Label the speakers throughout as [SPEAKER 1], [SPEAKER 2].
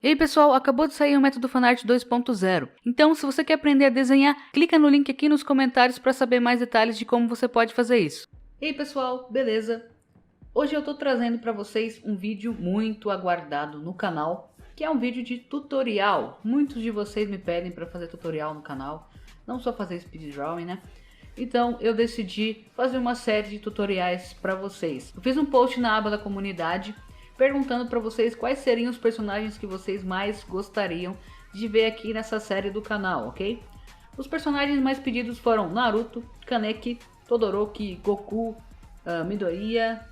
[SPEAKER 1] E aí pessoal, acabou de sair o método Fanart 2.0. Então, se você quer aprender a desenhar, clica no link aqui nos comentários para saber mais detalhes de como você pode fazer isso. E aí pessoal, beleza? Hoje eu estou trazendo para vocês um vídeo muito aguardado no canal, que é um vídeo de tutorial. Muitos de vocês me pedem para fazer tutorial no canal, não só fazer speed drawing, né? Então eu decidi fazer uma série de tutoriais para vocês. Eu fiz um post na aba da comunidade perguntando para vocês quais seriam os personagens que vocês mais gostariam de ver aqui nessa série do canal, ok? Os personagens mais pedidos foram Naruto, Kaneki, Todoroki, Goku, Midoriya,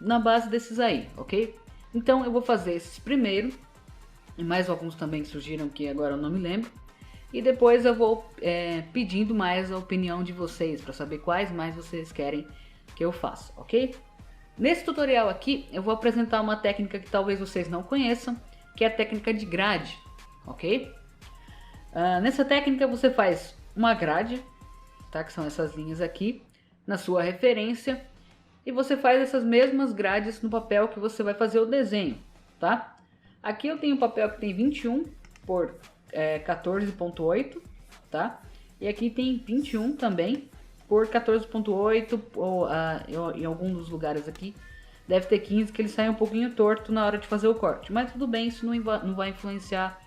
[SPEAKER 1] na base desses aí, ok? Então eu vou fazer esses primeiro, e mais alguns também que surgiram que agora eu não me lembro. E depois eu vou pedindo mais a opinião de vocês, para saber quais mais vocês querem que eu faça, ok? Nesse tutorial aqui, eu vou apresentar uma técnica que talvez vocês não conheçam, que é a técnica de grade, ok? Nessa técnica você faz uma grade, tá? Que são essas linhas aqui, na sua referência, e você faz essas mesmas grades no papel que você vai fazer o desenho, tá? Aqui eu tenho um papel que tem 21 por 14.8, tá? E aqui tem 21 também por 14.8, ou em alguns dos lugares aqui deve ter 15, que ele sai um pouquinho torto na hora de fazer o corte, mas tudo bem, isso não vai influenciar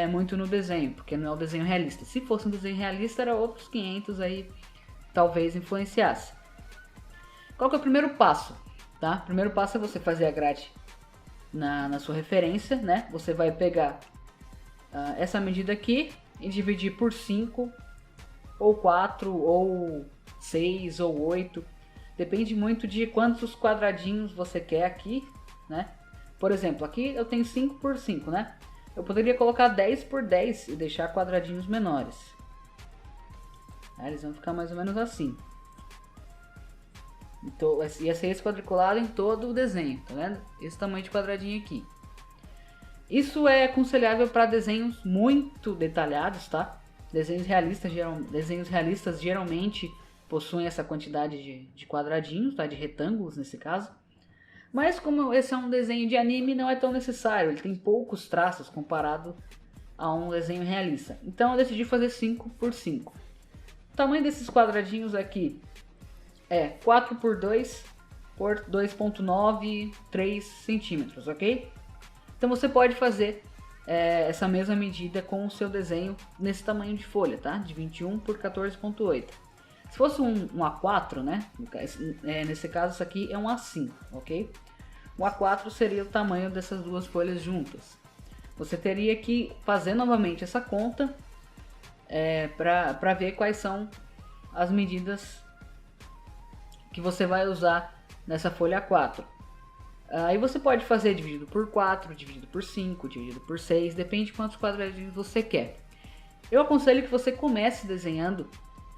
[SPEAKER 1] muito no desenho, porque não é um desenho realista. Se fosse um desenho realista, era outros 500 aí, talvez influenciasse. Qual que é o primeiro passo? Tá? O primeiro passo é você fazer a grade na sua referência, né? Você vai pegar essa medida aqui e dividir por 5, ou 4, ou 6, ou 8. Depende muito de quantos quadradinhos você quer aqui, né? Por exemplo, aqui eu tenho 5 por 5, né? Eu poderia colocar 10 por 10 e deixar quadradinhos menores. Eles vão ficar mais ou menos assim. Então, ia ser esse quadriculado em todo o desenho, tá vendo? Esse tamanho de quadradinho aqui. Isso é aconselhável para desenhos muito detalhados, tá? Desenhos realistas geralmente possuem essa quantidade de quadradinhos, tá? De retângulos nesse caso. Mas como esse é um desenho de anime, não é tão necessário. Ele tem poucos traços comparado a um desenho realista. Então eu decidi fazer 5 por 5. O tamanho desses quadradinhos aqui é 4 por 2 por 2.93 centímetros, ok? Então você pode fazer essa mesma medida com o seu desenho nesse tamanho de folha, tá? De 21 por 14.8. Se fosse um A4, né? Nesse caso isso aqui é um A5, ok? O A4 seria o tamanho dessas duas folhas juntas. Você teria que fazer novamente essa conta para ver quais são as medidas que você vai usar nessa folha A4. Aí você pode fazer dividido por 4, dividido por 5, dividido por 6, depende de quantos quadradinhos você quer. Eu aconselho que você comece desenhando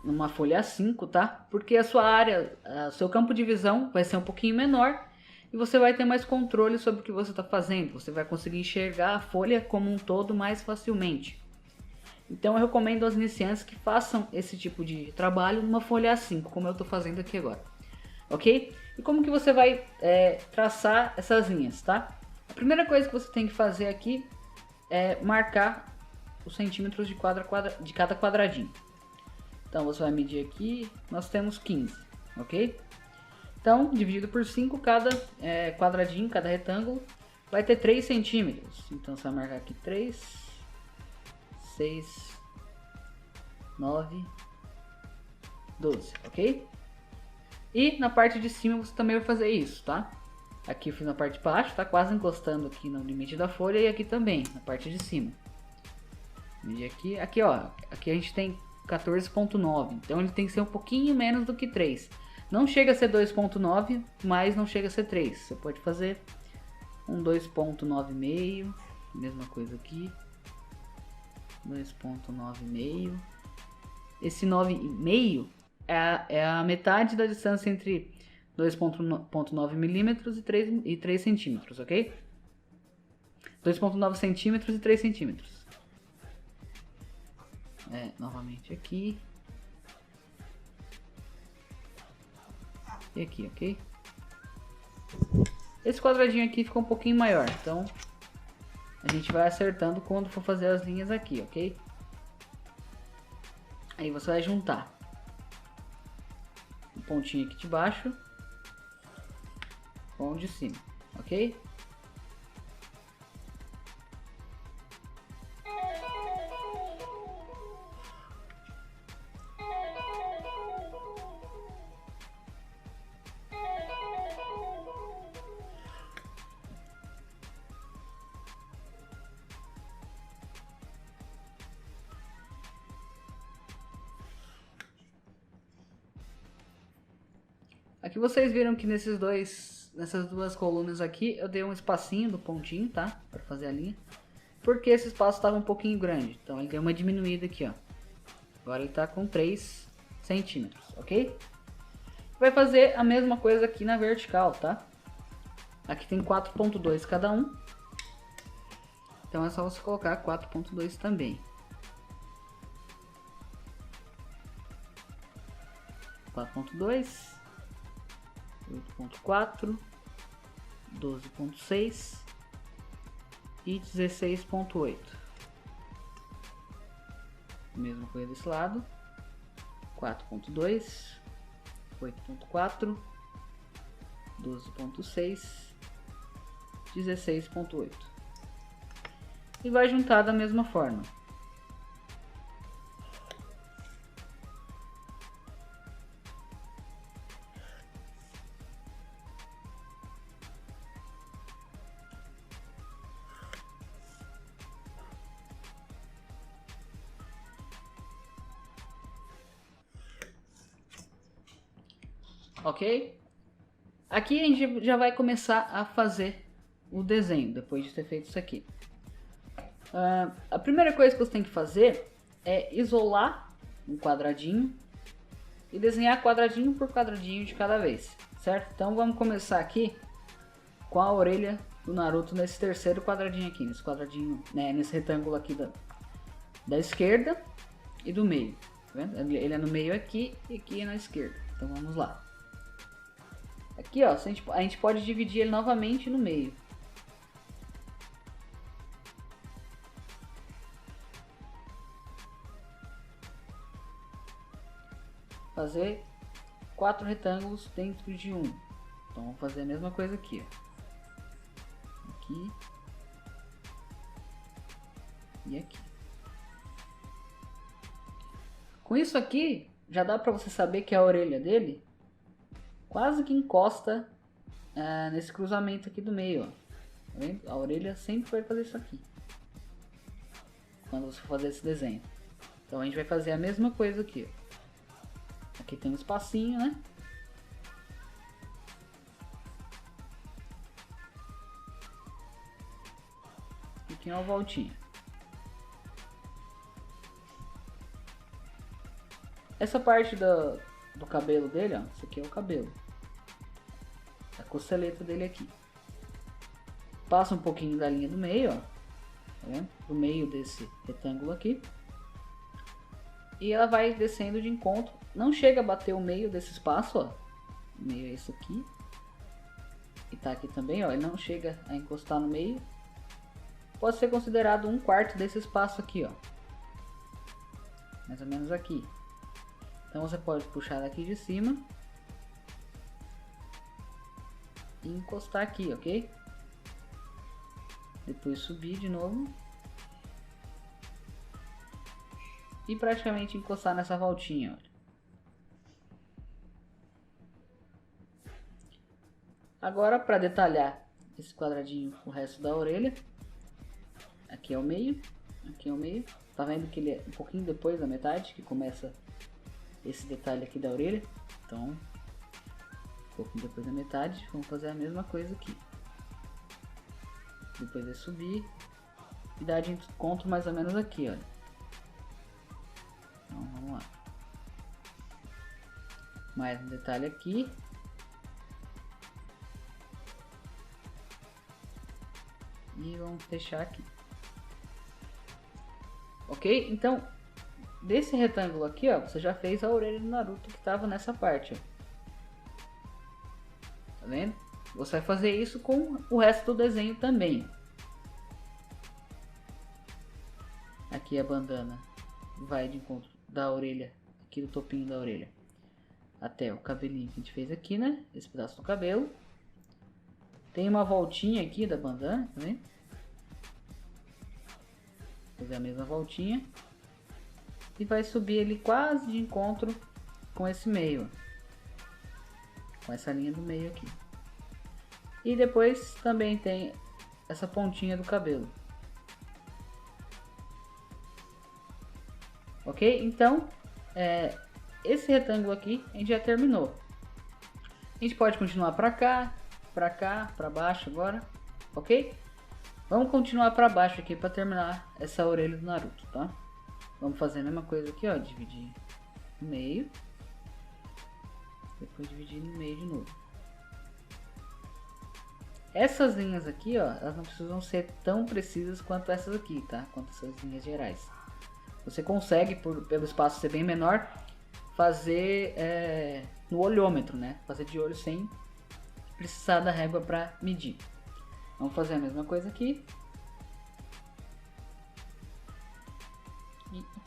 [SPEAKER 1] numa folha A5, tá? Porque a sua área, o seu campo de visão vai ser um pouquinho menor e você vai ter mais controle sobre o que você está fazendo. Você vai conseguir enxergar a folha como um todo mais facilmente. Então eu recomendo aos iniciantes que façam esse tipo de trabalho numa folha A5, como eu estou fazendo aqui agora. Ok? E como que você vai traçar essas linhas, tá? A primeira coisa que você tem que fazer aqui é marcar os centímetros de cada quadradinho. Então você vai medir aqui, nós temos 15, ok? Então, dividido por 5, cada quadradinho, cada retângulo, vai ter 3 centímetros. Então você vai marcar aqui 3, 6, 9, 12, ok? E na parte de cima você também vai fazer isso, tá? Aqui eu fiz na parte de baixo, tá quase encostando aqui no limite da folha, e aqui também, na parte de cima. Medir aqui ó, aqui a gente tem 14.9, então ele tem que ser um pouquinho menos do que 3. Não chega a ser 2.9, mas não chega a ser 3. Você pode fazer um 2.9,5, mesma coisa aqui. 2.9,5. Esse 9,5 é a metade da distância entre 2.9 milímetros e 3 centímetros, ok? 2.9 centímetros e 3 centímetros. Novamente aqui. E aqui, ok? Esse quadradinho aqui ficou um pouquinho maior, então a gente vai acertando quando for fazer as linhas aqui, ok? Aí você vai juntar o pontinho aqui de baixo com o de cima, ok? Aqui vocês viram que nessas duas colunas aqui eu dei um espacinho do pontinho, tá? Para fazer a linha. Porque esse espaço estava um pouquinho grande. Então ele deu uma diminuída aqui, ó. Agora ele tá com 3 centímetros, ok? Vai fazer a mesma coisa aqui na vertical, tá? Aqui tem 4.2 cada um. Então é só você colocar 4.2 também. 4.2, 8.4, 12.6 e 16.8. Mesma coisa desse lado. 4.2, 8.4, 12.6, 16.8. E vai juntar da mesma forma. Ok? Aqui a gente já vai começar a fazer o desenho, depois de ter feito isso aqui. A primeira coisa que você tem que fazer é isolar um quadradinho e desenhar quadradinho por quadradinho de cada vez, certo? Então vamos começar aqui com a orelha do Naruto nesse terceiro quadradinho aqui, nesse quadradinho, né, nesse retângulo aqui da esquerda e do meio, tá vendo? Ele é no meio aqui e aqui é na esquerda. Então vamos lá. Aqui, ó, a gente pode dividir ele novamente no meio. Fazer 4 retângulos dentro de um. Então vamos fazer a mesma coisa aqui, ó. Aqui e aqui. Com isso aqui, já dá para você saber que a orelha dele quase que encosta nesse cruzamento aqui do meio, ó. Tá vendo? A orelha sempre vai fazer isso aqui quando você for fazer esse desenho. Então a gente vai fazer a mesma coisa aqui, ó. Aqui tem um espacinho, né? E tem uma voltinha. Essa parte do cabelo dele, ó, isso aqui é o cabelo. A costeleta dele aqui. Passa um pouquinho da linha do meio, ó. Tá vendo? Do meio desse retângulo aqui. E ela vai descendo de encontro. Não chega a bater o meio desse espaço, ó. O meio é isso aqui. E tá aqui também, ó. Ele não chega a encostar no meio. Pode ser considerado 1/4 desse espaço aqui, ó. Mais ou menos aqui. Então você pode puxar daqui de cima e encostar aqui, ok? Depois subir de novo e praticamente encostar nessa voltinha, olha. Agora, para detalhar esse quadradinho, o resto da orelha, aqui é o meio, aqui é o meio. Tá vendo que ele é um pouquinho depois da metade que começa esse detalhe aqui da orelha? Então, um pouquinho depois da metade, vamos fazer a mesma coisa aqui. Depois é subir e dar de encontro mais ou menos aqui, olha. Então vamos lá. Mais um detalhe aqui. E vamos fechar aqui. Ok? Então, desse retângulo aqui, ó, você já fez a orelha do Naruto que estava nessa parte, ó. Tá vendo? Você vai fazer isso com o resto do desenho também. aqui a bandana vai de encontro da orelha, aqui do topinho da orelha, até o cabelinho que a gente fez aqui, né? Esse pedaço do cabelo. Tem uma voltinha aqui da bandana, tá vendo? Fazer a mesma voltinha. E vai subir ele quase de encontro com esse meio. Com essa linha do meio aqui. E depois também tem essa pontinha do cabelo. Ok? Então, esse retângulo aqui a gente já terminou. A gente pode continuar para cá, para baixo agora, ok? Vamos continuar para baixo aqui para terminar essa orelha do Naruto, tá? Vamos fazer a mesma coisa aqui, ó, dividir no meio, depois dividir no meio de novo. Essas linhas aqui, ó, elas não precisam ser tão precisas quanto essas aqui, tá? Quanto essas linhas gerais. Você consegue, pelo espaço ser bem menor, fazer no olhômetro, né? Fazer de olho sem precisar da régua para medir. Vamos fazer a mesma coisa aqui. E aqui.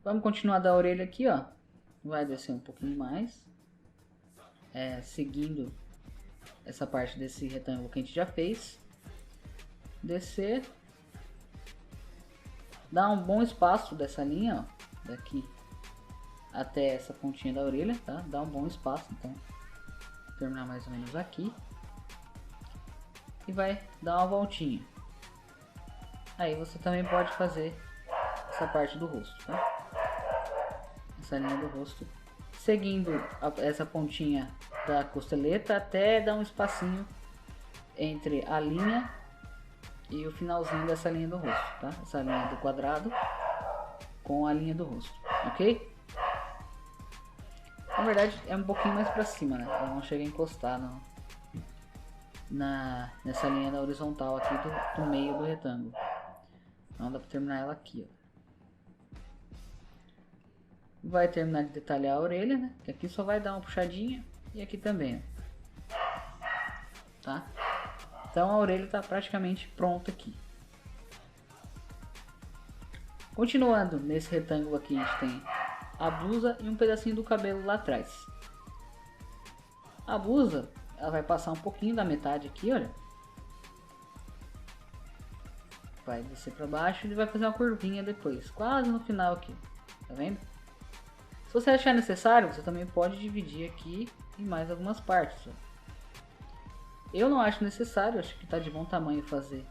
[SPEAKER 1] Vamos continuar da orelha aqui, ó. Vai descer um pouquinho mais. Seguindo essa parte desse retângulo que a gente já fez. Descer. Dá um bom espaço dessa linha, ó. Daqui até essa pontinha da orelha, tá? Dá um bom espaço, então. Vou terminar mais ou menos aqui. E vai dar uma voltinha. Aí você também pode fazer essa parte do rosto, tá? Essa linha do rosto. Seguindo essa pontinha da costeleta até dar um espacinho entre a linha e o finalzinho dessa linha do rosto, tá? Essa linha do quadrado com a linha do rosto, ok? Na verdade é um pouquinho mais pra cima, né? Ela não chega a encostar nessa linha da horizontal aqui do meio do retângulo. Então dá pra terminar ela aqui, ó. Vai terminar de detalhar a orelha, né? Que aqui só vai dar uma puxadinha e aqui também, ó. Tá? Então a orelha está praticamente pronta aqui. Continuando nesse retângulo aqui, a gente tem a blusa e um pedacinho do cabelo lá atrás. A blusa, ela vai passar um pouquinho da metade aqui, olha. Vai descer para baixo e vai fazer uma curvinha depois, quase no final aqui, tá vendo? Se você achar necessário, você também pode dividir aqui em mais algumas partes, ó. Eu não acho necessário, acho que tá de bom tamanho fazer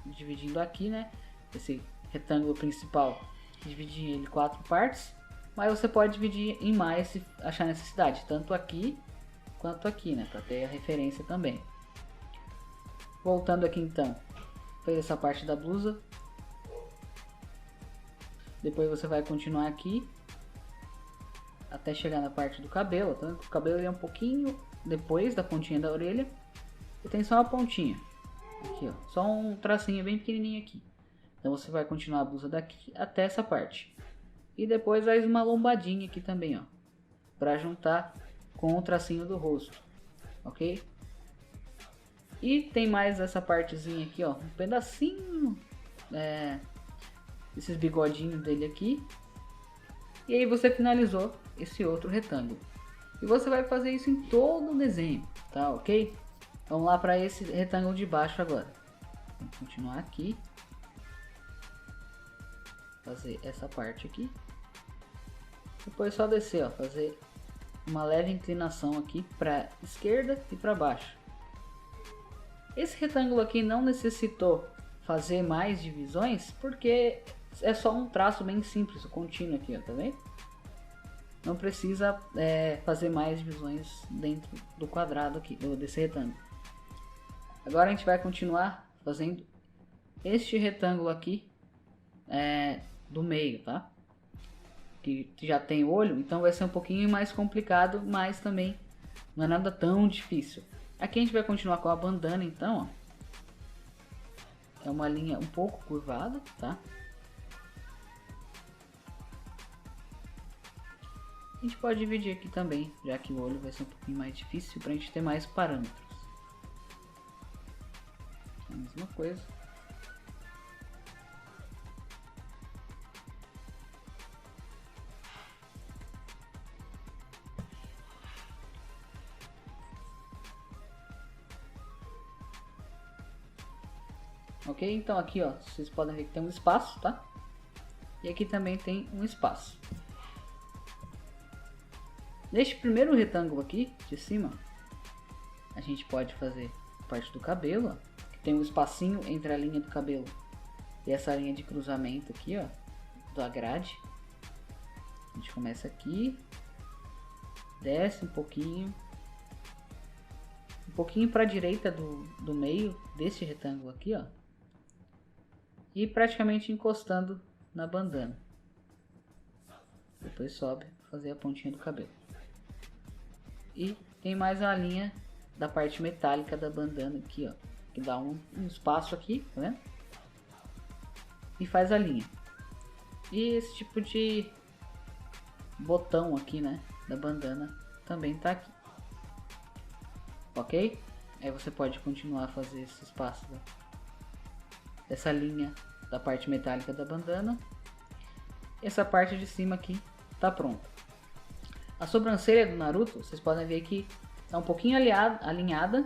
[SPEAKER 1] dividindo aqui, né? Esse retângulo principal, dividir ele em 4 partes, mas você pode dividir em mais se achar necessidade, tanto aqui quanto aqui, né? Para ter a referência também. Voltando aqui então, fez essa parte da blusa, depois você vai continuar aqui até chegar na parte do cabelo, tá? O cabelo é um pouquinho depois da pontinha da orelha e tem só uma pontinha aqui, ó, só um tracinho bem pequenininho aqui. Então você vai continuar a blusa daqui até essa parte e depois faz uma lombadinha aqui também, ó, para juntar com o tracinho do rosto, ok? E tem mais essa partezinha aqui, ó, um pedacinho esses bigodinhos dele aqui. E aí você finalizou esse outro retângulo. E você vai fazer isso em todo o desenho, tá, ok? Vamos lá para esse retângulo de baixo agora. Vamos continuar aqui. Fazer essa parte aqui. Depois só descer, ó, fazer uma leve inclinação aqui para esquerda e para baixo. Esse retângulo aqui não necessitou fazer mais divisões porque é só um traço bem simples, o contínuo aqui, ó, tá vendo? Não precisa fazer mais divisões dentro do quadrado aqui, desse retângulo. Agora a gente vai continuar fazendo este retângulo aqui do meio, tá? Que já tem olho, então vai ser um pouquinho mais complicado, mas também não é nada tão difícil. Aqui a gente vai continuar com a bandana, então, ó. É uma linha um pouco curvada, tá? A gente pode dividir aqui também, já que o olho vai ser um pouquinho mais difícil para a gente ter mais parâmetros. coisa. Ok, então aqui ó, vocês podem ver que tem um espaço, tá? E aqui também tem um espaço. Neste primeiro retângulo aqui de cima, a gente pode fazer parte do cabelo, ó, que tem um espacinho entre a linha do cabelo e essa linha de cruzamento aqui, ó, da grade. A gente começa aqui, desce um pouquinho para a direita do meio deste retângulo aqui, ó, e praticamente encostando na bandana. Depois sobe para fazer a pontinha do cabelo. E tem mais uma linha da parte metálica da bandana aqui, ó, que dá um espaço aqui, tá vendo? E faz a linha. E esse tipo de botão aqui, né, da bandana também tá aqui. Ok? Aí você pode continuar a fazer esse espaço dessa linha da parte metálica da bandana. Essa parte de cima aqui tá pronta. A sobrancelha do Naruto, vocês podem ver que tá um pouquinho alinhada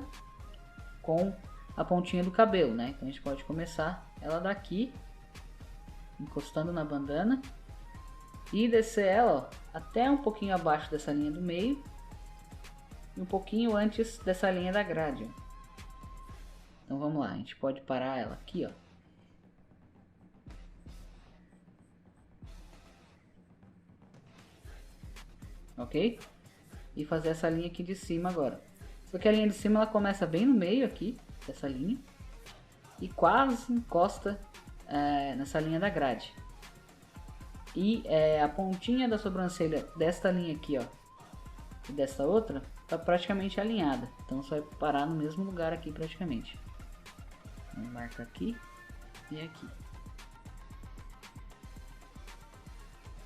[SPEAKER 1] com a pontinha do cabelo, né? Então a gente pode começar ela daqui, encostando na bandana, e descer ela, ó, até um pouquinho abaixo dessa linha do meio e um pouquinho antes dessa linha da grade, ó. Então vamos lá, a gente pode parar ela aqui, ó. Ok? E fazer essa linha aqui de cima agora. Só que a linha de cima ela começa bem no meio aqui, dessa linha, e quase encosta nessa linha da grade. E a pontinha da sobrancelha desta linha aqui, ó, e dessa outra, tá praticamente alinhada. Então você vai parar no mesmo lugar aqui praticamente. Então, marca aqui e aqui.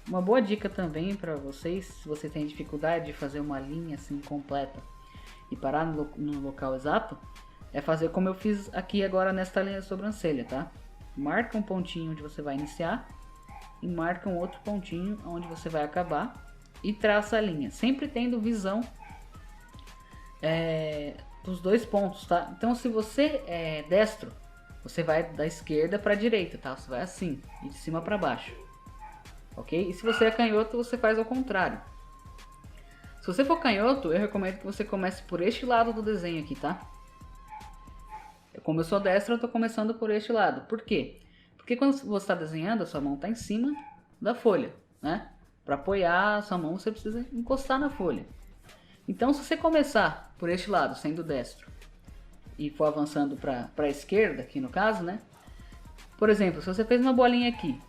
[SPEAKER 1] Uma boa dica também para vocês, se você tem dificuldade de fazer uma linha assim completa e parar no local exato, é fazer como eu fiz aqui agora nesta linha de sobrancelha, tá? Marca um pontinho onde você vai iniciar e marca um outro pontinho onde você vai acabar e traça a linha, sempre tendo visão dos dois pontos, tá? Então se você é destro, você vai da esquerda para a direita, tá? Você vai assim, e de cima para baixo. Ok? E se você é canhoto, você faz ao contrário. Se você for canhoto, eu recomendo que você comece por este lado do desenho aqui, tá? Como eu sou destro, eu tô começando por este lado. Por quê? Porque quando você está desenhando, a sua mão está em cima da folha, né? Para apoiar a sua mão, você precisa encostar na folha. Então, se você começar por este lado, sendo destro, e for avançando para a esquerda, aqui no caso, né? Por exemplo, se você fez uma bolinha aqui,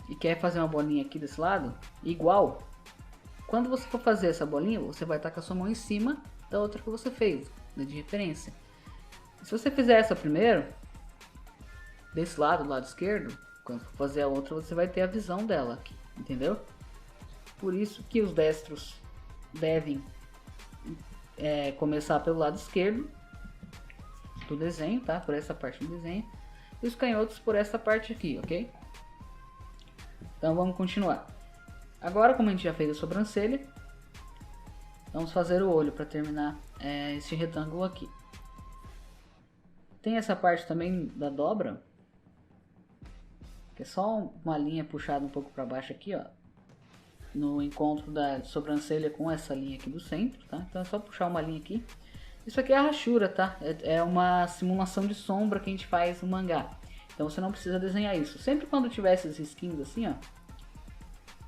[SPEAKER 1] e quer fazer uma bolinha aqui desse lado, igual, quando você for fazer essa bolinha, você vai estar com a sua mão em cima da outra que você fez, né, de referência. Se você fizer essa primeiro, desse lado, do lado esquerdo, quando for fazer a outra, você vai ter a visão dela aqui, entendeu? Por isso que os destros devem começar pelo lado esquerdo do desenho, tá? Por essa parte do desenho, e os canhotos por essa parte aqui, ok? Então vamos continuar. Agora, como a gente já fez a sobrancelha, vamos fazer o olho para terminar esse retângulo aqui. Tem essa parte também da dobra, que é só uma linha puxada um pouco para baixo aqui, ó, no encontro da sobrancelha com essa linha aqui do centro, tá? Então é só puxar uma linha aqui. Isso aqui é a rachura, tá? É uma simulação de sombra que a gente faz no mangá. Então você não precisa desenhar isso. Sempre quando tiver esses risquinhos assim, ó,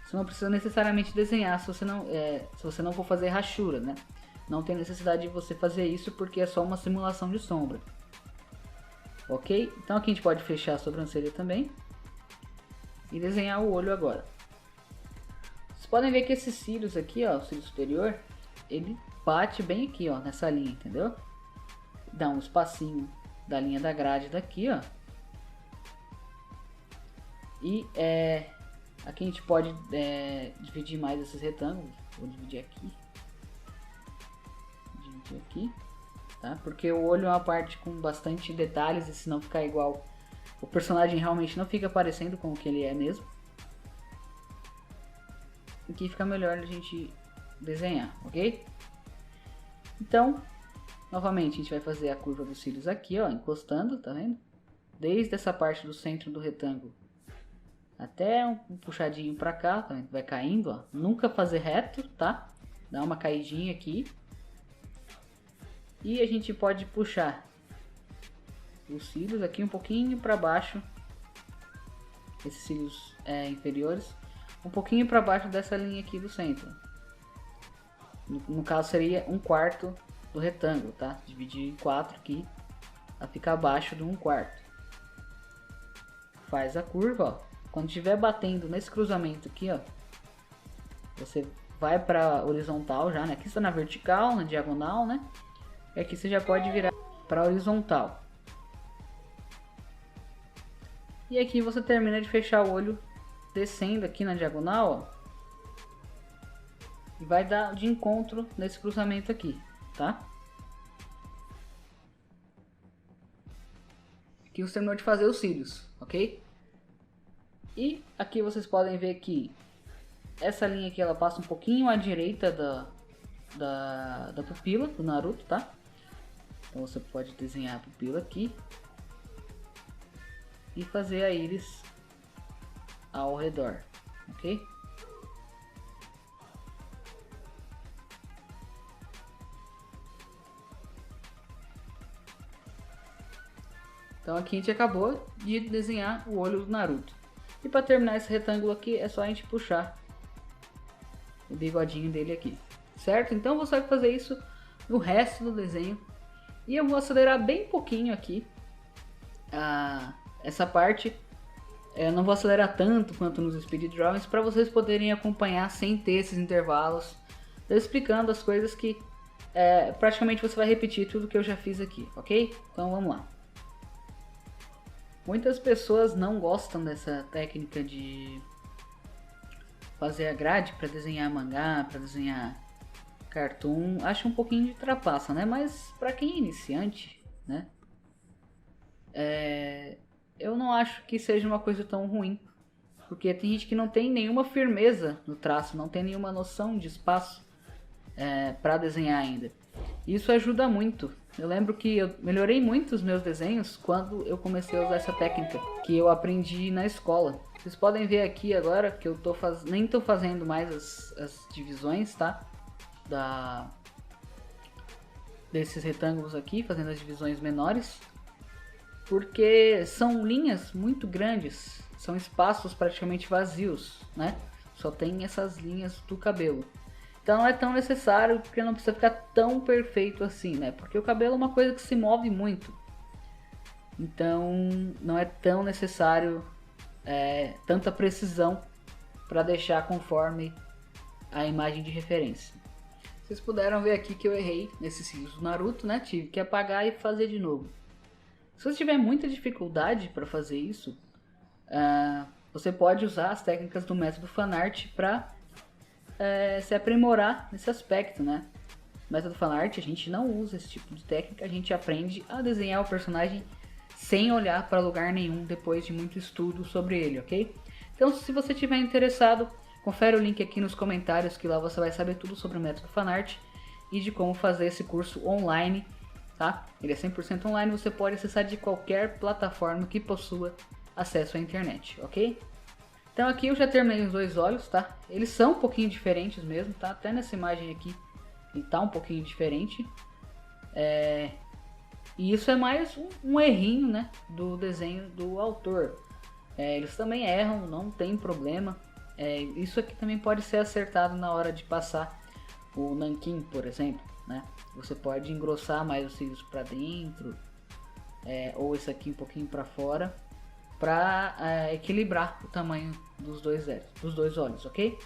[SPEAKER 1] você não precisa necessariamente desenhar se você não for fazer rachura, né? Não tem necessidade de você fazer isso porque é só uma simulação de sombra. Ok? Então aqui a gente pode fechar a sobrancelha também e desenhar o olho agora. Vocês podem ver que esses cílios aqui, ó, o cílio superior, ele bate bem aqui, ó, nessa linha, entendeu? Dá um espacinho da linha da grade daqui, ó. E aqui a gente pode dividir mais esses retângulos. Vou dividir aqui. Dividir aqui, tá? Porque o olho é uma parte com bastante detalhes e se não ficar igual, o personagem realmente não fica parecendo com o que ele é mesmo. Aqui fica melhor a gente desenhar, ok? Então, novamente a gente vai fazer a curva dos cílios aqui, ó, encostando, tá vendo? Desde essa parte do centro do retângulo até um puxadinho pra cá, tá vendo? Vai caindo, ó. Nunca fazer reto, tá? Dá uma caidinha aqui. E a gente pode puxar os cílios aqui um pouquinho para baixo, esses cílios inferiores, um pouquinho para baixo dessa linha aqui do centro. No caso seria 1/4 do retângulo, tá? Dividir em 4 aqui, a ficar abaixo de 1/4. Faz a curva, ó. Quando estiver batendo nesse cruzamento aqui, ó, você vai para horizontal já, né? Aqui está na vertical, na diagonal, né? E aqui você já pode virar para horizontal. E aqui você termina de fechar o olho descendo aqui na diagonal, ó. E vai dar de encontro nesse cruzamento aqui, tá? Aqui você terminou de fazer os cílios, ok? E aqui vocês podem ver que essa linha aqui ela passa um pouquinho à direita da pupila do Naruto, tá? Então você pode desenhar a pupila aqui e fazer a íris ao redor, ok? Então aqui a gente acabou de desenhar o olho do Naruto. E para terminar esse retângulo aqui é só a gente puxar o bigodinho dele aqui, certo? Então você vai fazer isso no resto do desenho. E eu vou acelerar bem pouquinho aqui essa parte. Eu não vou acelerar tanto quanto nos speed drawings para vocês poderem acompanhar sem ter esses intervalos, explicando as coisas que praticamente você vai repetir tudo que eu já fiz aqui, ok? Então vamos lá. Muitas pessoas não gostam dessa técnica de fazer a grade para desenhar mangá, para desenhar cartoon. Acho um pouquinho de trapaça, né? Mas para quem é iniciante, né? Eu não acho que seja uma coisa tão ruim. Porque tem gente que não tem nenhuma firmeza no traço, não tem nenhuma noção de espaço para desenhar ainda. Isso ajuda muito. Eu lembro que eu melhorei muito os meus desenhos quando eu comecei a usar essa técnica que eu aprendi na escola. Vocês podem ver aqui agora que eu nem tô fazendo mais as divisões, tá? Desses retângulos aqui, fazendo as divisões menores, porque são linhas muito grandes, são espaços praticamente vazios, né? Só tem essas linhas do cabelo. Então não é tão necessário, porque não precisa ficar tão perfeito assim, né? Porque o cabelo é uma coisa que se move muito. Então não é tão necessário tanta precisão para deixar conforme a imagem de referência. Vocês puderam ver aqui que eu errei nesses cílios do Naruto, né? Tive que apagar e fazer de novo. Se você tiver muita dificuldade para fazer isso, você pode usar as técnicas do método fanart para se aprimorar nesse aspecto, né? No método fanart a gente não usa esse tipo de técnica, a gente aprende a desenhar o personagem sem olhar para lugar nenhum depois de muito estudo sobre ele, ok? Então se você estiver interessado, confere o link aqui nos comentários que lá você vai saber tudo sobre o método fanart e de como fazer esse curso online, tá? Ele é 100% online, você pode acessar de qualquer plataforma que possua acesso à internet, ok? Então aqui eu já terminei os dois olhos, tá? Eles são um pouquinho diferentes mesmo, tá? Até nessa imagem aqui ele tá um pouquinho diferente. E isso é mais um errinho, né? Do desenho do autor. Eles também erram, não tem problema. Isso aqui também pode ser acertado na hora de passar o nanquim, por exemplo, né? Você pode engrossar mais os cílios para dentro, ou esse aqui um pouquinho para fora, para equilibrar o tamanho dos dois olhos, ok?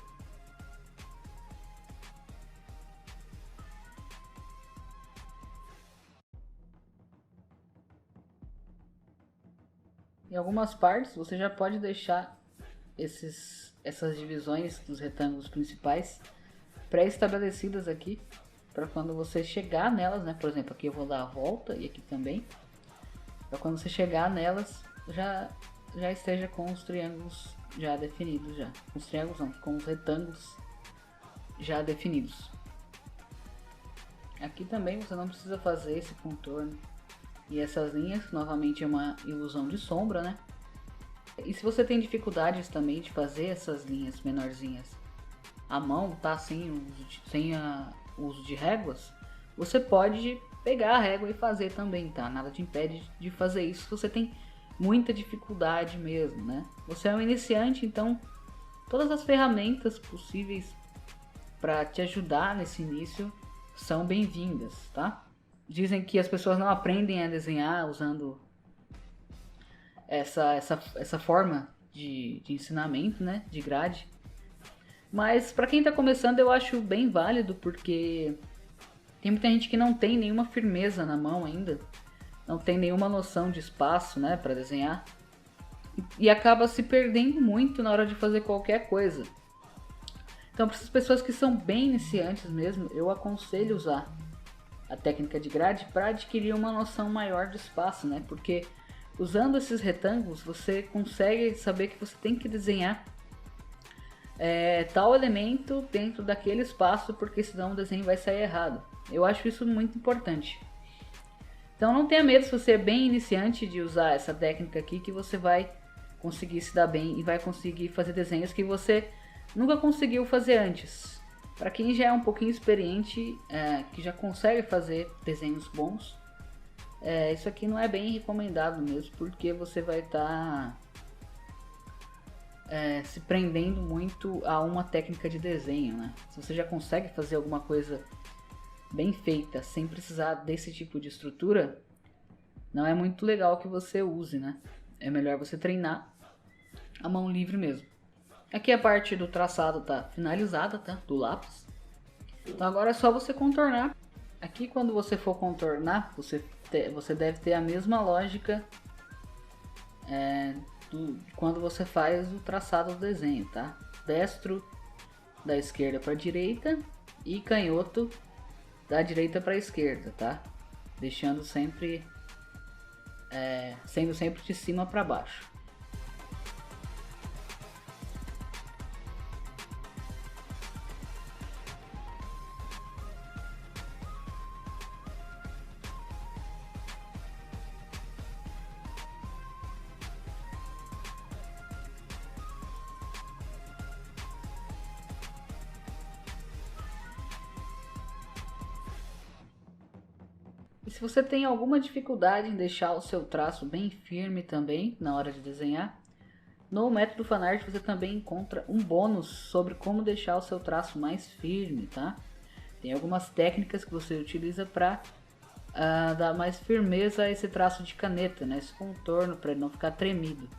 [SPEAKER 1] Em algumas partes você já pode deixar essas divisões dos retângulos principais pré-estabelecidas aqui, para quando você chegar nelas, né? Por exemplo, aqui eu vou dar a volta e aqui também. Para quando você chegar nelas, já esteja com os triângulos já definidos já. Os triângulos não, com os retângulos já definidos. Aqui também você não precisa fazer esse contorno e essas linhas, novamente é uma ilusão de sombra, né? E se você tem dificuldades também de fazer essas linhas menorzinhas à mão, tá? Sem o uso de réguas, você pode pegar a régua e fazer também, tá? Nada te impede de fazer isso se você tem muita dificuldade mesmo, né? Você é um iniciante, então todas as ferramentas possíveis para te ajudar nesse início são bem-vindas, tá? Dizem que as pessoas não aprendem a desenhar usando essa forma de ensinamento, né? De grade. Mas para quem está começando eu acho bem válido, porque tem muita gente que não tem nenhuma firmeza na mão ainda, não tem nenhuma noção de espaço, né, para desenhar, e acaba se perdendo muito na hora de fazer qualquer coisa. Então, para essas pessoas que são bem iniciantes mesmo, eu aconselho usar a técnica de grade para adquirir uma noção maior de espaço, né? Porque usando esses retângulos você consegue saber que você tem que desenhar tal elemento dentro daquele espaço, porque senão o desenho vai sair errado. Eu acho isso muito importante. Então não tenha medo, se você é bem iniciante, de usar essa técnica aqui, que você vai conseguir se dar bem e vai conseguir fazer desenhos que você nunca conseguiu fazer antes. Para quem já é um pouquinho experiente, que já consegue fazer desenhos bons, isso aqui não é bem recomendado mesmo, porque você vai estar se prendendo muito a uma técnica de desenho, né? Se você já consegue fazer alguma coisa bem feita sem precisar desse tipo de estrutura, não é muito legal que você use, né? É melhor você treinar a mão livre mesmo. Aqui a parte do traçado tá finalizada, tá? Do lápis. Então agora é só você contornar. Aqui quando você for contornar, você deve ter a mesma lógica quando você faz o traçado do desenho, tá? Destro da esquerda para a direita e canhoto da direita para a esquerda, tá? Deixando sempre sendo sempre de cima para baixo. E se você tem alguma dificuldade em deixar o seu traço bem firme também na hora de desenhar, no método Fanart você também encontra um bônus sobre como deixar o seu traço mais firme, tá? Tem algumas técnicas que você utiliza para dar mais firmeza a esse traço de caneta, né? Esse contorno, para ele não ficar tremido.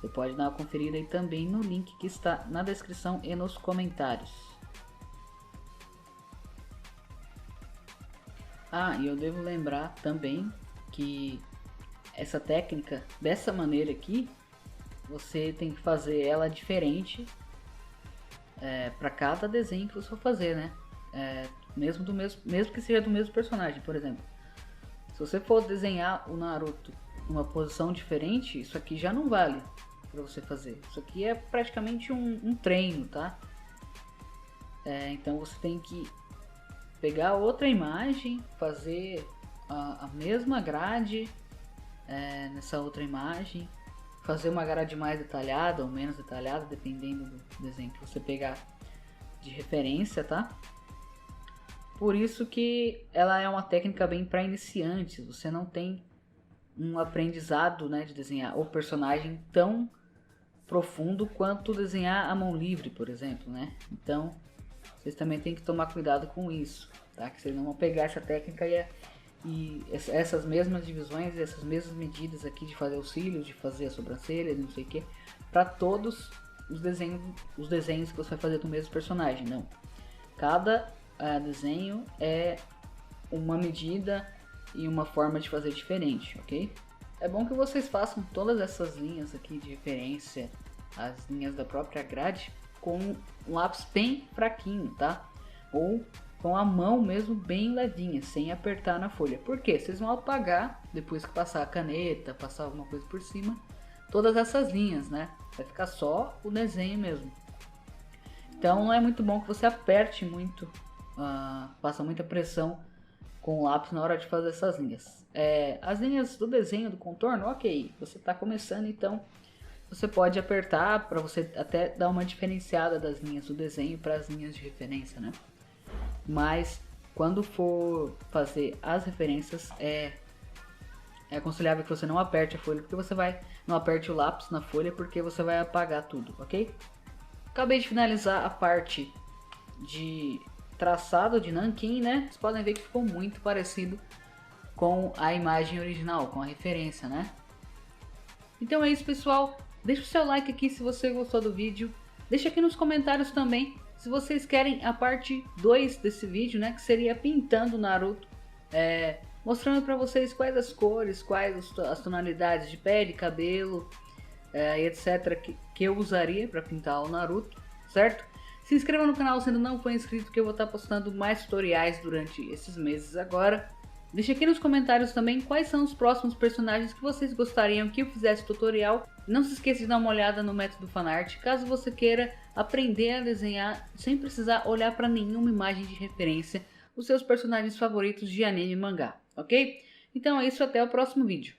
[SPEAKER 1] Você pode dar uma conferida aí também no link que está na descrição e nos comentários. E eu devo lembrar também que essa técnica, dessa maneira aqui, você tem que fazer ela diferente para cada desenho que você for fazer, né? Mesmo que seja do mesmo personagem, por exemplo. Se você for desenhar o Naruto numa posição diferente, isso aqui já não vale para você fazer. Isso aqui é praticamente um treino, tá? Então você tem que pegar outra imagem, fazer a mesma grade nessa outra imagem, fazer uma grade mais detalhada ou menos detalhada, dependendo do desenho que você pegar de referência, tá? Por isso que ela é uma técnica bem para iniciantes. Você não tem um aprendizado, né, de desenhar o personagem tão profundo quanto desenhar a mão livre, por exemplo, né? Então vocês também tem que tomar cuidado com isso, tá? Que vocês não vão pegar essa técnica e essas mesmas divisões, essas mesmas medidas aqui de fazer os cílios, de fazer a sobrancelha, não sei o que, para todos os desenhos que você vai fazer do mesmo personagem. Não. Cada desenho é uma medida e uma forma de fazer diferente, ok? É bom que vocês façam todas essas linhas aqui de referência, as linhas da própria grade, com um lápis bem fraquinho, tá? Ou com a mão mesmo bem levinha, sem apertar na folha. Por quê? Vocês vão apagar, depois que passar a caneta, passar alguma coisa por cima, todas essas linhas, né? Vai ficar só o desenho mesmo. Então não é muito bom que você aperte muito, passa muita pressão com o lápis na hora de fazer essas linhas. As linhas do desenho, do contorno, ok, você está começando, então você pode apertar para você até dar uma diferenciada das linhas do desenho para as linhas de referência, né? Mas quando for fazer as referências, é aconselhável que você não aperte a folha, porque você não aperte o lápis na folha, porque você vai apagar tudo, ok? Acabei de finalizar a parte de traçado de nanquim, né? Vocês podem ver que ficou muito parecido com a imagem original, com a referência, né? Então é isso, pessoal. Deixa o seu like aqui se você gostou do vídeo. Deixa aqui nos comentários também se vocês querem a parte 2 desse vídeo, né? Que seria pintando o Naruto, mostrando para vocês quais as cores, quais as tonalidades de pele, cabelo, etc. que eu usaria para pintar o Naruto, certo? Se inscreva no canal se ainda não for inscrito, que eu vou estar postando mais tutoriais durante esses meses agora. Deixa aqui nos comentários também quais são os próximos personagens que vocês gostariam que eu fizesse tutorial. Não se esqueça de dar uma olhada no método fanart, caso você queira aprender a desenhar sem precisar olhar para nenhuma imagem de referência, os seus personagens favoritos de anime e mangá, ok? Então é isso, até o próximo vídeo.